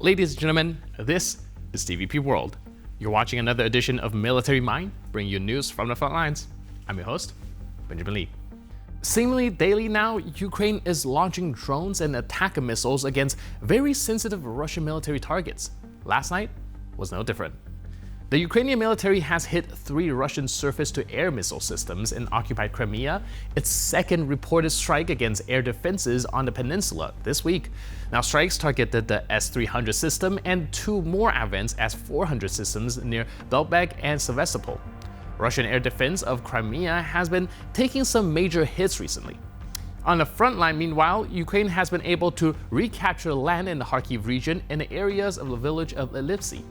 Ladies and gentlemen, this is TVP World. You're watching another edition of Military Mind, bringing you news from the front lines. I'm your host, Benjamin Lee. Seemingly daily now, Ukraine is launching drones and attack missiles against very sensitive Russian military targets. Last night was no different. The Ukrainian military has hit 3 Russian surface-to-air missile systems in occupied Crimea, its second reported strike against air defenses on the peninsula this week. Now, strikes targeted the S-300 system and 2 more advanced S-400 systems near Belbek and Sevastopol. Russian air defense of Crimea has been taking some major hits recently. On the front line, meanwhile, Ukraine has been able to recapture land in the Kharkiv region in the areas of the village of Lipsy.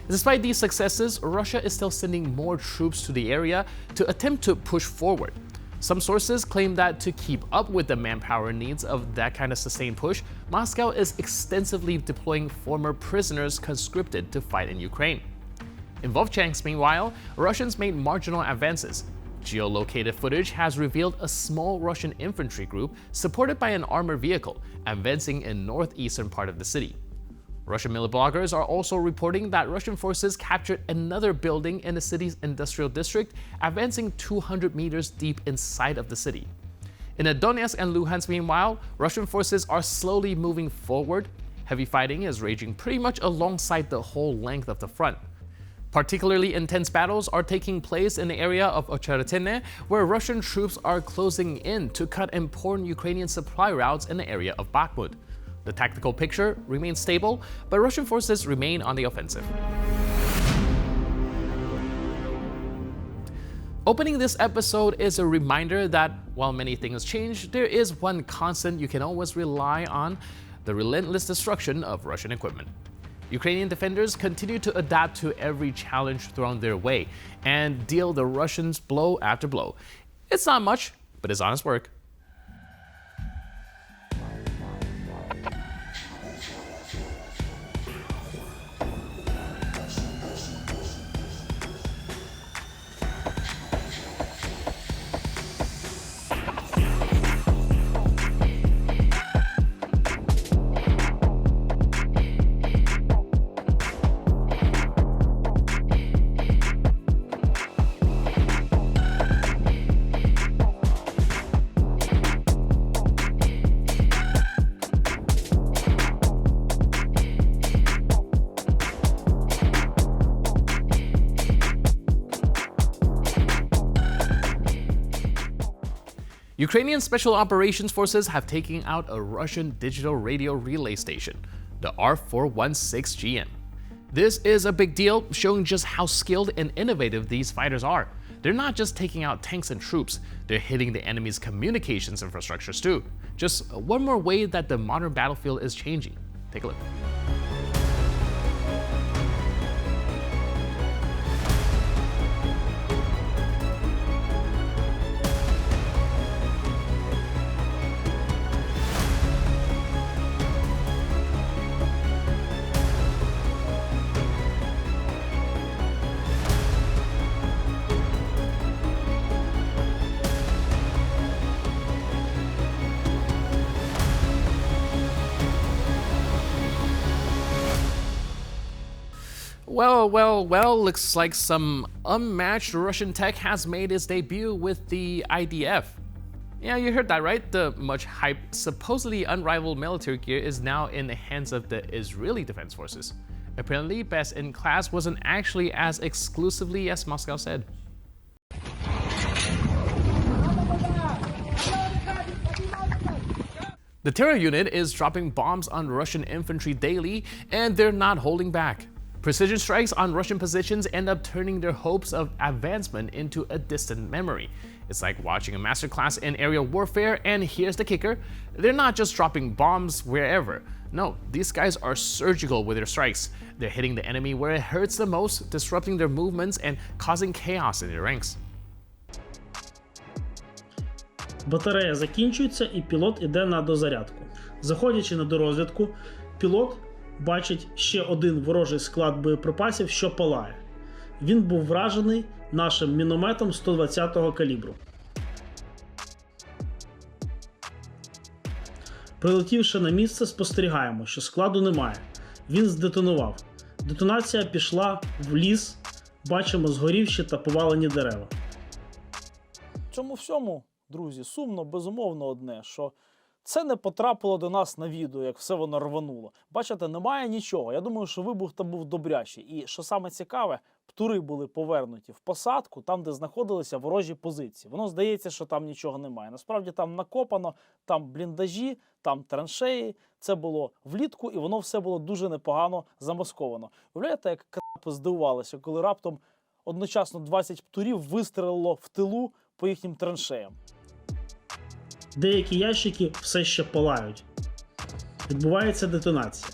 Despite these successes, Russia is still sending more troops to the area to attempt to push forward. Some sources claim that to keep up with the manpower needs of that kind of sustained push, Moscow is extensively deploying former prisoners conscripted to fight in Ukraine. In Vovchansk, meanwhile, Russians made marginal advances. Geolocated footage has revealed a small Russian infantry group supported by an armored vehicle advancing in northeastern part of the city. Russian military bloggers are also reporting that Russian forces captured another building in the city's industrial district, advancing 200 meters deep inside of the city. In Donetsk and Luhansk, meanwhile, Russian forces are slowly moving forward. Heavy fighting is raging pretty much alongside the whole length of the front. Particularly intense battles are taking place in the area of Ocheretine, where Russian troops are closing in to cut important Ukrainian supply routes in the area of Bakhmut. The tactical picture remains stable, but Russian forces remain on the offensive. Opening this episode is a reminder that while many things change, there is one constant you can always rely on: the relentless destruction of Russian equipment. Ukrainian defenders continue to adapt to every challenge thrown their way and deal the Russians blow after blow. It's not much, but it's honest work. Ukrainian Special Operations Forces have taken out a Russian digital radio relay station, the R416GM. This is a big deal, showing just how skilled and innovative these fighters are. They're not just taking out tanks and troops, they're hitting the enemy's communications infrastructures too. Just one more way that the modern battlefield is changing. Take a look. Well, looks like some unmatched Russian tech has made its debut with the IDF. Yeah, you heard that right? The much hyped, supposedly unrivaled military gear is now in the hands of the Israeli Defense Forces. Apparently, best in class wasn't actually as exclusively as Moscow said. The terror unit is dropping bombs on Russian infantry daily, and they're not holding back. Precision strikes on Russian positions end up turning their hopes of advancement into a distant memory. It's like watching a masterclass in aerial warfare, and here's the kicker: they're not just dropping bombs wherever. No, these guys are surgical with their strikes. They're hitting the enemy where it hurts the most, disrupting their movements and causing chaos in their ranks. Батарея закінчується і пілот іде на дозарядку. Заходячи на дорозвідку, пілот бачить ще один ворожий склад боєприпасів, що палає. Він був вражений нашим мінометом 120-го калібру. Прилетівши на місце, спостерігаємо, що складу немає. Він здетонував. Детонація пішла в ліс, бачимо згорівші та повалені дерева. Цьому всьому, друзі, сумно, безумовно, одне, що це не потрапило до нас на відео, як все воно рвануло. Бачите, немає нічого. Я думаю, що вибух там був добрячий. І що саме цікаве, птури були повернуті в посадку, там, де знаходилися ворожі позиції. Воно здається, що там нічого немає. Насправді там накопано, там бліндажі, там траншеї. Це було влітку, і воно все було дуже непогано замасковано. Уявляєте, як капи здивувалися, коли раптом одночасно 20 птурів вистрелило в тилу по їхнім траншеям. Деякі ящики все ще палають. Відбувається детонація.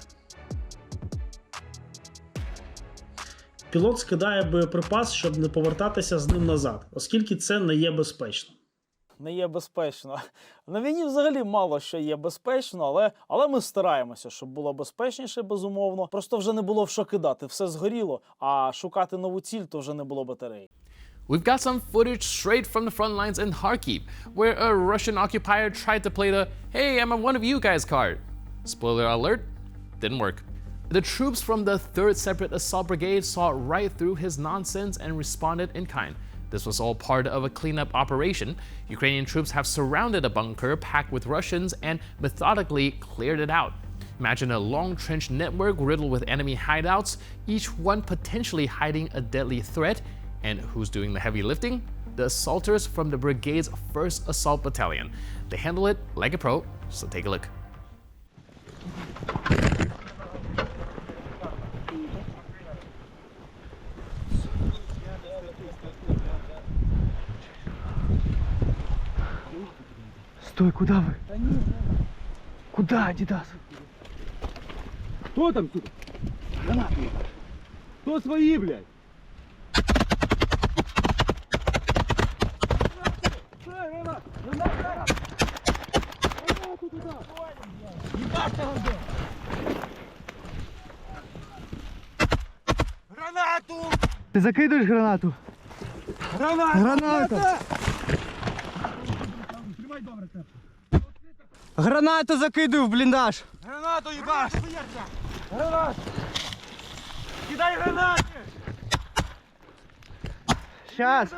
Пілот скидає боєприпас, щоб не повертатися з ним назад, оскільки це не є безпечно. Не є безпечно. На війні взагалі мало що є безпечно, але ми стараємося, щоб було безпечніше, безумовно. Просто вже не було в що кидати, все згоріло, а шукати нову ціль то вже не було батарей. We've got some footage straight from the front lines in Kharkiv, where a Russian occupier tried to play the "Hey, I'm one of you guys" card. Spoiler alert, didn't work. The troops from the 3rd Separate Assault Brigade saw right through his nonsense and responded in kind. This was all part of a cleanup operation. Ukrainian troops have surrounded a bunker packed with Russians and methodically cleared it out. Imagine a long trench network riddled with enemy hideouts, each one potentially hiding a deadly threat. And who's doing the heavy lifting? The assaulters from the brigade's 1st Assault Battalion. They handle it like a pro, so take a look. Стой, куда вы? Куда, Адидас? Кто там тут? Гранаты. Кто свои, блядь? Гранату! Ты закидываешь гранату? Граната! Гранату закидываю в блиндаж! Гранату ебашь! Гранат! Кидай гранаты! Сейчас!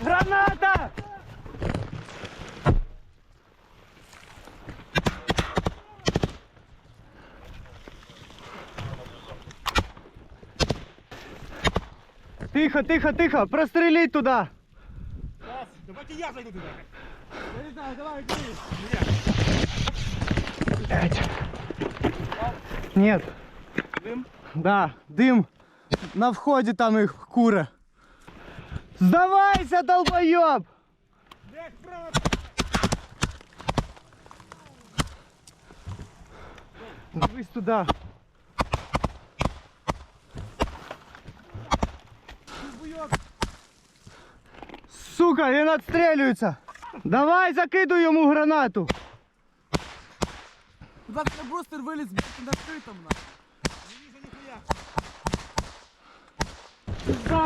Граната! Тихо, тихо, тихо! Прострелить туда! Давайте я зайду туда. Я не знаю, давай, Нет. Дым? Да, дым. На входе там их кура. Сдавайся, долбоёб! Блядь, справа! Дивись туда. Сука, він отстрелюється. Давай, закидуй йому гранату. Куда ты просто вылез, блядь, на открытом, нахуй?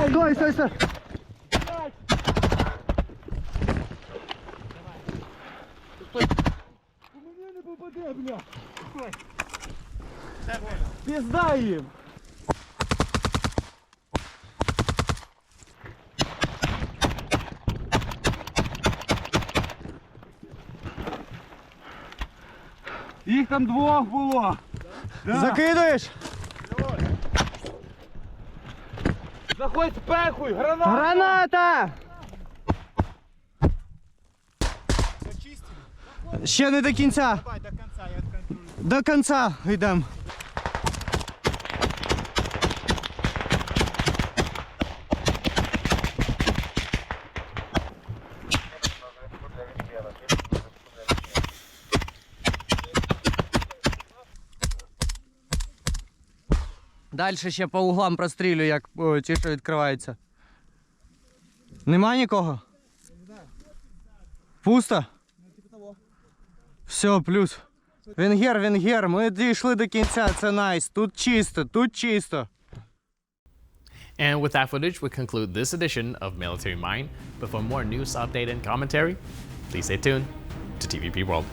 Стой, стой, стой. У меня не попаде, бля. Пизда їм. Їх там двох було. Да. Закидуєш? Заходь, спехуй, гранату. Граната! Ще не до кінця. Давай до конца, я отконтролюю. До кінця йдемо. Дальше ще по углам прострілю, як ті, що відкриваються. Нема нікого? Пусто? Все, плюс. Венгер, ми дійшли до кінця, це найс. Тут чисто, тут чисто. And with that footage, we conclude this edition of Military Mind. But for more news, update, and commentary, please stay tuned to TVP World.